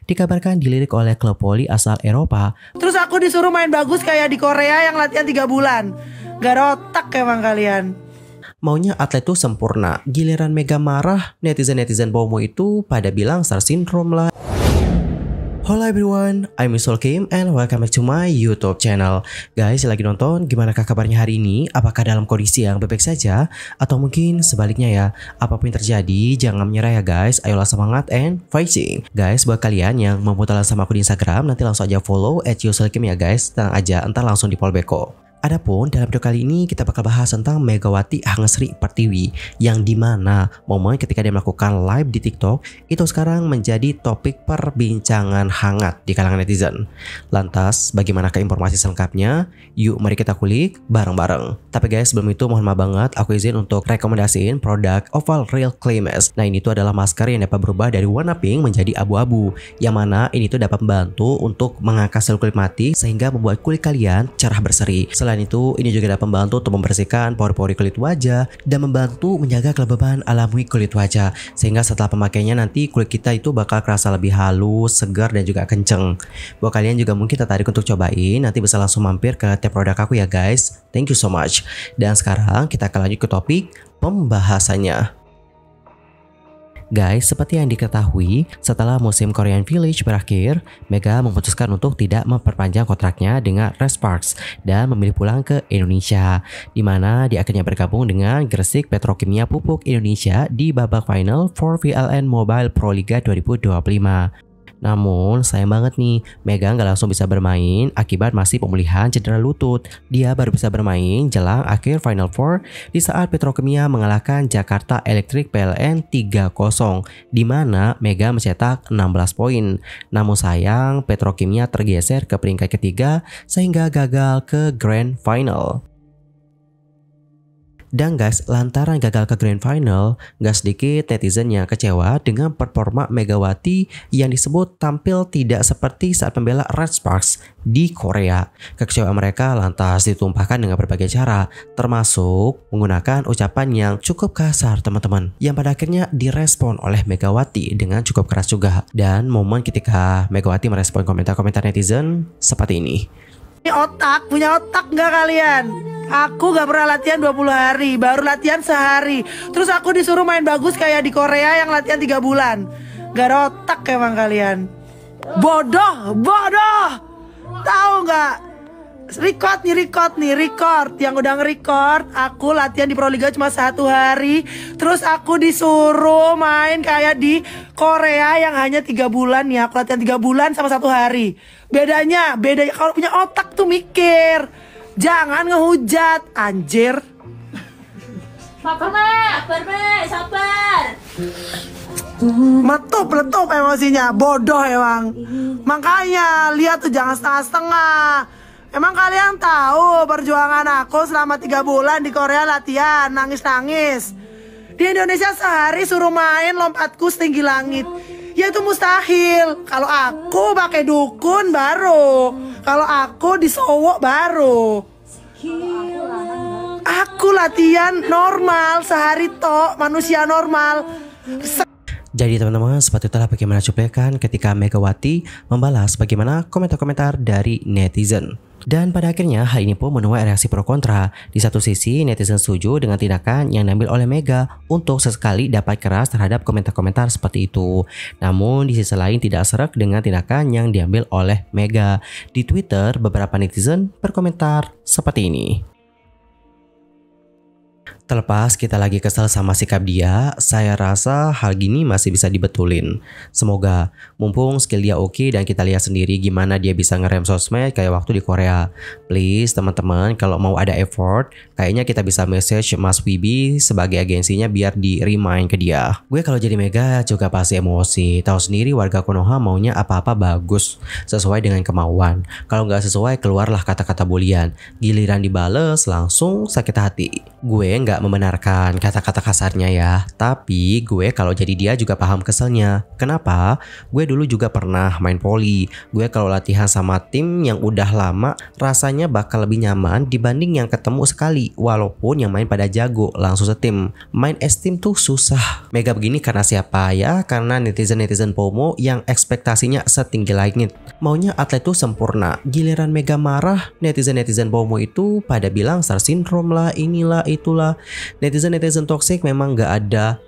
dikabarkan dilirik oleh klub voli asal Eropa. Terus aku disuruh main bagus kayak di Korea yang latihan 3 bulan. Gak ada otak emang kalian. Maunya atlet tuh sempurna, giliran Mega marah, netizen-netizen Bomo itu pada bilang star syndrome lah. Hello everyone, I'm Miss Kim and welcome back to my YouTube channel. Guys, lagi nonton, gimana kabarnya hari ini? Apakah dalam kondisi yang baik saja? Atau mungkin sebaliknya ya? Apapun yang terjadi, jangan menyerah ya guys. Ayolah semangat and fighting. Guys, buat kalian yang mau fotoan sama aku di Instagram, nanti langsung aja follow @yuselkim ya guys. Tenang aja, entar langsung di follow back kok. Adapun dalam video kali ini kita bakal bahas tentang Megawati Hangesri Pertiwi, yang dimana momen ketika dia melakukan live di TikTok itu sekarang menjadi topik perbincangan hangat di kalangan netizen. Lantas bagaimanakah informasi selengkapnya? Yuk mari kita kulik bareng-bareng. Tapi guys, sebelum itu mohon maaf banget aku izin untuk rekomendasiin produk Oval Real Clay Mask. Nah, ini tuh adalah masker yang dapat berubah dari warna pink menjadi abu-abu, yang mana ini tuh dapat membantu untuk mengangkat sel kulit mati sehingga membuat kulit kalian cerah berseri. Selain itu, ini juga dapat membantu untuk membersihkan pori-pori kulit wajah dan membantu menjaga kelembaban alami kulit wajah, sehingga setelah pemakaiannya nanti kulit kita itu bakal kerasa lebih halus, segar dan juga kenceng. Buat kalian juga mungkin tertarik untuk cobain, nanti bisa langsung mampir ke tab produk aku ya guys. Thank you so much. Dan sekarang kita akan lanjut ke topik pembahasannya. Guys, seperti yang diketahui, setelah musim Korean Village berakhir, Mega memutuskan untuk tidak memperpanjang kontraknya dengan Red Sparks dan memilih pulang ke Indonesia, di mana dia akhirnya bergabung dengan Gresik Petrokimia Pupuk Indonesia di babak final for VLN Mobile Pro Liga 2025. Namun sayang banget nih, Mega nggak langsung bisa bermain akibat masih pemulihan cedera lutut. Dia baru bisa bermain jelang akhir Final Four di saat Petrokimia mengalahkan Jakarta Electric PLN 3-0, di mana Mega mencetak 16 poin. Namun sayang, Petrokimia tergeser ke peringkat ketiga sehingga gagal ke Grand Final. Dan guys, lantaran gagal ke Grand Final, gak sedikit netizen yang kecewa dengan performa Megawati yang disebut tampil tidak seperti saat membela Red Sparks di Korea. Kekecewaan mereka lantas ditumpahkan dengan berbagai cara, termasuk menggunakan ucapan yang cukup kasar teman-teman, yang pada akhirnya direspon oleh Megawati dengan cukup keras juga. Dan momen ketika Megawati merespon komentar-komentar netizen seperti ini. Punya otak nggak kalian? Aku gak pernah latihan 20 hari, baru latihan sehari. Terus aku disuruh main bagus kayak di Korea yang latihan 3 bulan. Gak ada otak emang kalian. Bodoh. Tahu nggak? Record. Yang udah nge-record, aku latihan di Pro Liga cuma 1 hari. Terus aku disuruh main kayak di Korea yang hanya 3 bulan ya. Aku latihan 3 bulan sama 1 hari. Bedanya kalau punya otak tuh mikir. Jangan ngehujat, anjir. Sabar. Meletup emosinya, bodoh emang. Makanya lihat tuh jangan setengah-setengah. Emang kalian tahu perjuangan aku selama 3 bulan di Korea latihan, nangis-nangis. Di Indonesia sehari suruh main lompatku setinggi langit. Ya itu mustahil. Kalau aku pakai dukun baru. Kalau aku disowok baru. Aku latihan normal sehari tok, manusia normal. Jadi teman-teman, seperti itulah bagaimana cuplikan ketika Megawati membalas bagaimana komentar-komentar dari netizen. Dan pada akhirnya hal ini pun menuai reaksi pro kontra. Di satu sisi netizen setuju dengan tindakan yang diambil oleh Mega untuk sesekali dapat keras terhadap komentar-komentar seperti itu. Namun di sisi lain tidak serak dengan tindakan yang diambil oleh Mega. Di Twitter beberapa netizen berkomentar seperti ini. Terlepas kita lagi kesel sama sikap dia, saya rasa hal gini masih bisa dibetulin. Semoga, mumpung skill dia oke dan kita lihat sendiri gimana dia bisa ngerem sosmed kayak waktu di Korea. Please teman-teman, kalau mau ada effort, kayaknya kita bisa message Mas Wibi sebagai agensinya biar di remind ke dia. Gue kalau jadi Mega juga pasti emosi. Tahu sendiri warga Konoha maunya apa-apa bagus, sesuai dengan kemauan. Kalau nggak sesuai, keluarlah kata-kata bulian. Giliran dibales langsung sakit hati. Gue nggak nggak membenarkan kata-kata kasarnya ya, tapi gue kalau jadi dia juga paham keselnya. Kenapa? Gue dulu juga pernah main poli. Gue kalau latihan sama tim yang udah lama rasanya bakal lebih nyaman dibanding yang ketemu sekali, walaupun yang main pada jago langsung setim. Main es-tim tuh susah. Mega begini karena siapa ya? Karena netizen-netizen FOMO yang ekspektasinya setinggi langit. Maunya atlet tuh sempurna. Giliran Mega marah, netizen-netizen FOMO itu pada bilang star syndrome lah, inilah itulah. Netizen-netizen toxic memang gak ada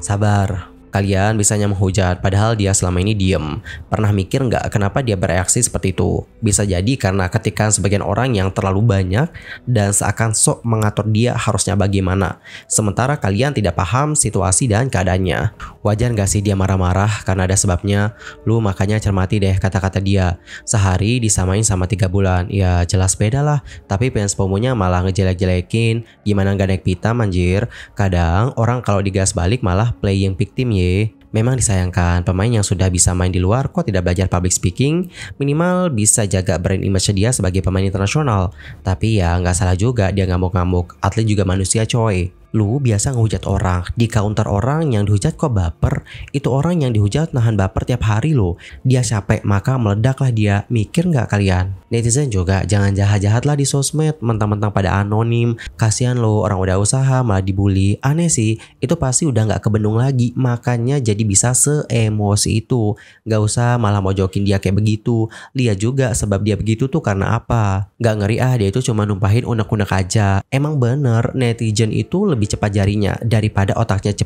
sabar. Kalian bisanya menghujat, padahal dia selama ini diem. Pernah mikir nggak kenapa dia bereaksi seperti itu? Bisa jadi karena ketikan sebagian orang yang terlalu banyak dan seakan sok mengatur dia harusnya bagaimana. Sementara kalian tidak paham situasi dan keadaannya. Wajar nggak sih dia marah-marah? Karena ada sebabnya. Lu makanya cermati deh kata-kata dia. Sehari disamain sama 3 bulan. Ya jelas beda lah. Tapi fans FOMO-nya malah ngejelek-jelekin. Gimana nggak naik pita manjir? Kadang orang kalau digas balik malah playing victim. Memang disayangkan pemain yang sudah bisa main di luar kok tidak belajar public speaking. Minimal bisa jaga brand image dia sebagai pemain internasional. Tapi ya nggak salah juga dia ngamuk-ngamuk. Atlet juga manusia coy. Lu biasa ngehujat orang, di counter orang yang dihujat kok baper. Itu orang yang dihujat nahan baper tiap hari loh. Dia capek maka meledaklah dia. Mikir nggak kalian? Netizen juga jangan jahat-jahat lah di sosmed, mentang-mentang pada anonim. Kasihan lo, orang udah usaha malah dibully. Aneh sih, itu pasti udah nggak kebendung lagi. Makanya jadi bisa se-emosi itu. Nggak usah malah mojokin dia kayak begitu. Lihat juga sebab dia begitu tuh karena apa. Nggak ngeri dia itu cuma numpahin unek-unek aja. Emang bener netizen itu lebih cepat jarinya daripada otaknya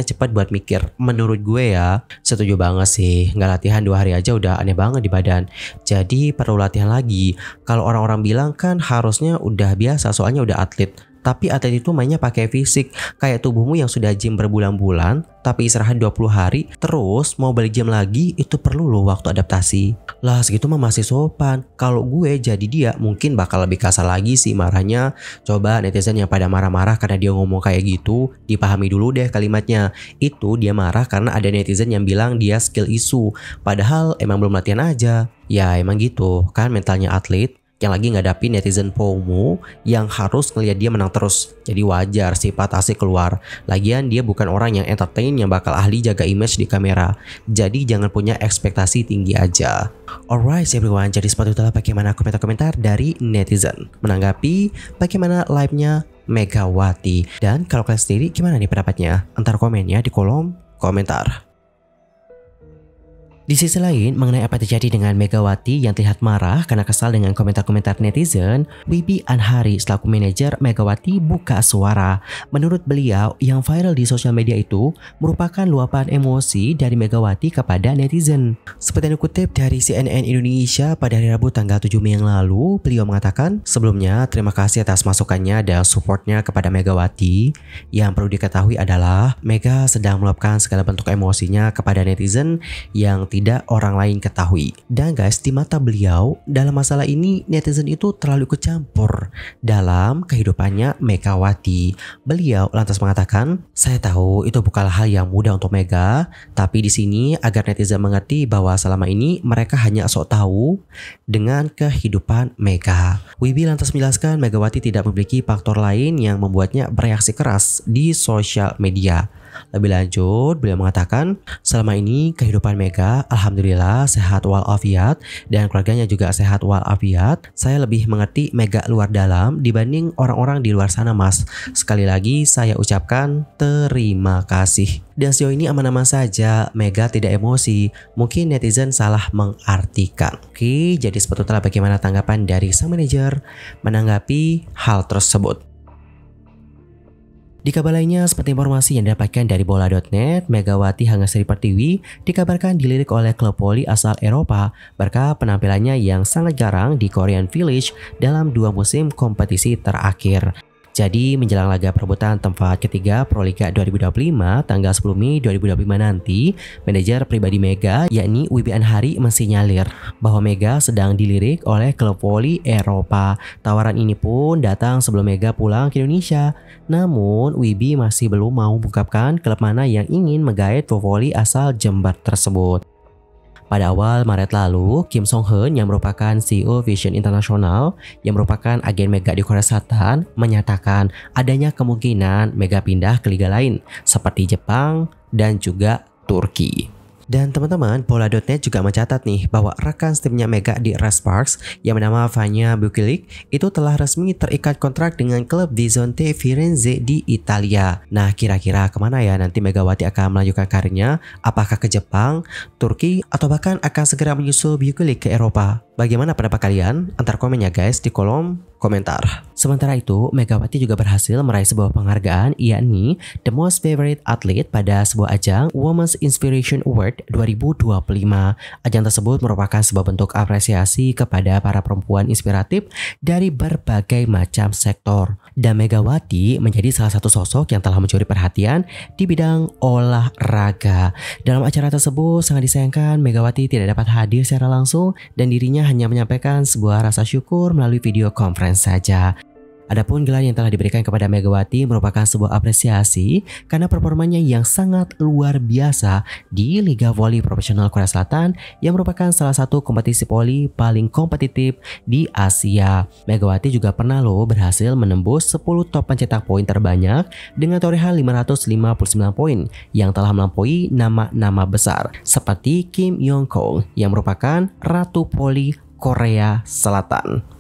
cepet buat mikir. Menurut gue ya, setuju banget sih. Nggak latihan 2 hari aja udah aneh banget di badan. Jadi perlu latihan lagi. Kalau orang-orang bilang kan harusnya udah biasa soalnya udah atlet. Tapi atlet itu mainnya pakai fisik. Kayak tubuhmu yang sudah gym berbulan-bulan tapi istirahat 20 hari terus mau balik gym lagi, itu perlu loh waktu adaptasi. Lah segitu mah masih sopan. Kalau gue jadi dia mungkin bakal lebih kasar lagi sih marahnya. Coba netizen yang pada marah-marah karena dia ngomong kayak gitu, dipahami dulu deh kalimatnya. Itu dia marah karena ada netizen yang bilang dia skill issue. Padahal emang belum latihan aja. Ya emang gitu kan mentalnya atlet yang lagi ngadapin netizen FOMO yang harus ngelihat dia menang terus. Jadi wajar sifat asik keluar. Lagian dia bukan orang yang entertain yang bakal ahli jaga image di kamera. Jadi jangan punya ekspektasi tinggi aja. Alright everyone, jadi seperti itulah bagaimana komentar-komentar dari netizen menanggapi bagaimana live-nya Megawati. Dan kalau kalian sendiri gimana nih pendapatnya? Antar komennya di kolom komentar. Di sisi lain, mengenai apa terjadi dengan Megawati yang terlihat marah karena kesal dengan komentar-komentar netizen, Wibi Anhari selaku manajer Megawati buka suara. Menurut beliau, yang viral di sosial media itu merupakan luapan emosi dari Megawati kepada netizen. Seperti yang dikutip dari CNN Indonesia pada hari Rabu tanggal 7 Mei yang lalu, beliau mengatakan, sebelumnya terima kasih atas masukannya dan supportnya kepada Megawati. Yang perlu diketahui adalah Mega sedang meluapkan segala bentuk emosinya kepada netizen yang tidak orang lain ketahui. Dan guys, di mata beliau dalam masalah ini netizen itu terlalu ikut campur dalam kehidupannya Megawati. Beliau lantas mengatakan, saya tahu itu bukanlah hal yang mudah untuk Mega, tapi di sini agar netizen mengerti bahwa selama ini mereka hanya sok tahu dengan kehidupan Mega. Wibi lantas menjelaskan Megawati tidak memiliki faktor lain yang membuatnya bereaksi keras di sosial media. Lebih lanjut, beliau mengatakan selama ini kehidupan Mega alhamdulillah sehat walafiat dan keluarganya juga sehat walafiat. Saya lebih mengerti Mega luar dalam dibanding orang-orang di luar sana mas. Sekali lagi saya ucapkan terima kasih. Dan sejauh ini aman-aman saja, Mega tidak emosi. Mungkin netizen salah mengartikan. Oke, jadi seperti itulah bagaimana tanggapan dari sang manajer menanggapi hal tersebut. Di kabar lainnya, seperti informasi yang didapatkan dari bola.net, Megawati Hanggastuti Pertiwi dikabarkan dilirik oleh klub voli asal Eropa berkat penampilannya yang sangat jarang di Korean Village dalam 2 musim kompetisi terakhir. Jadi menjelang laga perebutan tempat ketiga Proliga 2025 tanggal 10 Mei 2025 nanti, manajer pribadi Mega yakni Wibi Anhari mensinyalir bahwa Mega sedang dilirik oleh klub voli Eropa. Tawaran ini pun datang sebelum Mega pulang ke Indonesia. Namun Wibi masih belum mau mengungkapkan klub mana yang ingin menggait voli asal Jember tersebut. Pada awal Maret lalu, Kim Song Heun yang merupakan CEO Vision International yang merupakan agen Mega di Korea Selatan menyatakan adanya kemungkinan Mega pindah ke liga lain seperti Jepang dan juga Turki. Dan teman-teman, Bola.net juga mencatat nih bahwa rekan timnya Mega di Red Sparks yang bernama Vanya Bukilic itu telah resmi terikat kontrak dengan klub Visonte Firenze di Italia. Nah, kira-kira kemana ya nanti Megawati akan melanjutkan karirnya? Apakah ke Jepang, Turki, atau bahkan akan segera menyusul Bukilic ke Eropa? Bagaimana pendapat kalian? Antar komennya guys di kolom komentar. Sementara itu, Megawati juga berhasil meraih sebuah penghargaan, yakni The Most Favorite Athlete pada sebuah ajang Women's Inspiration Award 2025. Ajang tersebut merupakan sebuah bentuk apresiasi kepada para perempuan inspiratif dari berbagai macam sektor. Dan Megawati menjadi salah satu sosok yang telah mencuri perhatian di bidang olahraga. Dalam acara tersebut, sangat disayangkan Megawati tidak dapat hadir secara langsung dan dirinya hanya menyampaikan sebuah rasa syukur melalui video conference saja. Adapun gelar yang telah diberikan kepada Megawati merupakan sebuah apresiasi karena performanya yang sangat luar biasa di Liga Voli Profesional Korea Selatan yang merupakan salah satu kompetisi voli paling kompetitif di Asia. Megawati juga pernah berhasil menembus 10 top pencetak poin terbanyak dengan torehan 559 poin yang telah melampaui nama-nama besar seperti Kim Yong Kong yang merupakan Ratu Voli Korea Selatan.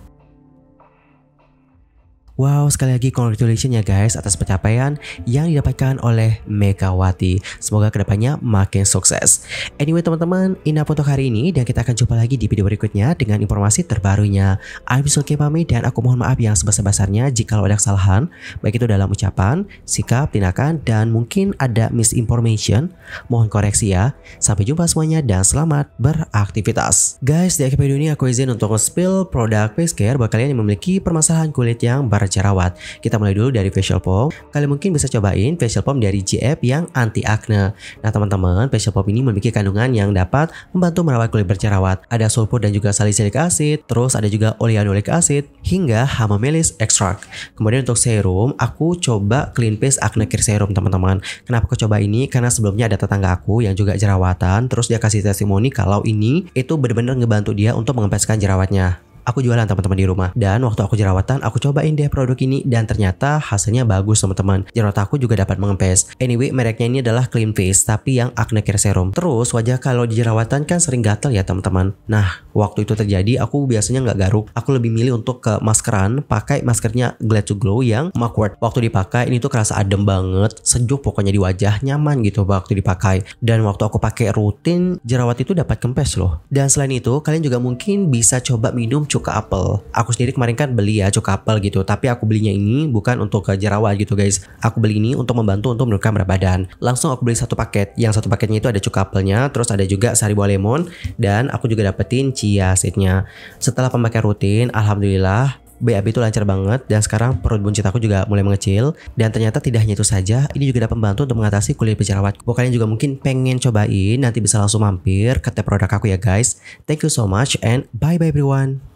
Wow, sekali lagi congratulations ya guys atas pencapaian yang didapatkan oleh Megawati. Semoga kedepannya makin sukses. Anyway teman-teman, ini apa untuk hari ini dan kita akan jumpa lagi di video berikutnya dengan informasi terbarunya. I'm Sulky pamit dan aku mohon maaf yang sebesar-besarnya jika ada kesalahan, baik itu dalam ucapan, sikap, tindakan, dan mungkin ada misinformation. Mohon koreksi ya. Sampai jumpa semuanya dan selamat beraktivitas. Guys, di akhir video ini aku izin untuk nge-spill produk face care buat kalian yang memiliki permasalahan kulit yang berjerawat. Kita mulai dulu dari facial foam. Kalian mungkin bisa cobain facial foam dari GF yang anti acne. Nah teman-teman, facial foam ini memiliki kandungan yang dapat membantu merawat kulit berjerawat. Ada sulfur dan juga salicylic acid, terus ada juga oleanulic acid, hingga hamamelis extract. Kemudian untuk serum, aku coba Clean Face Acne Care Serum teman-teman. Kenapa aku coba ini? Karena sebelumnya ada tetangga aku yang juga jerawatan, terus dia kasih testimoni kalau ini itu benar-benar ngebantu dia untuk mengempeskan jerawatnya. Aku jualan teman-teman di rumah. Dan waktu aku jerawatan, aku cobain deh produk ini dan ternyata hasilnya bagus teman-teman. Jerawat aku juga dapat mengempes. Anyway, mereknya ini adalah Clean Face tapi yang Acne Care Serum. Terus wajah kalau di jerawatan kan sering gatal ya teman-teman. Nah, waktu itu terjadi aku biasanya nggak garuk. Aku lebih milih untuk ke maskeran, pakai maskernya Glad to Glow yang Mugwort. Waktu dipakai ini tuh kerasa adem banget, sejuk pokoknya di wajah, nyaman gitu waktu dipakai. Dan waktu aku pakai rutin, jerawat itu dapat kempes loh. Dan selain itu, kalian juga mungkin bisa coba minum cuka apel. Aku sendiri kemarin kan beli ya cuka apel gitu, tapi aku belinya ini bukan untuk ke jerawat gitu guys. Aku beli ini untuk membantu untuk menurunkan berat badan. Langsung aku beli satu paket. Yang satu paketnya itu ada cuka apelnya, terus ada juga sari buah lemon, dan aku juga dapetin chia seednya. Setelah pemakaian rutin, alhamdulillah BAB itu lancar banget dan sekarang perut buncit aku juga mulai mengecil. Dan ternyata tidak hanya itu saja, ini juga dapat membantu untuk mengatasi kulit berjerawat. Buat kalian juga mungkin pengen cobain, nanti bisa langsung mampir ke tap produk aku ya guys. Thank you so much and bye bye everyone.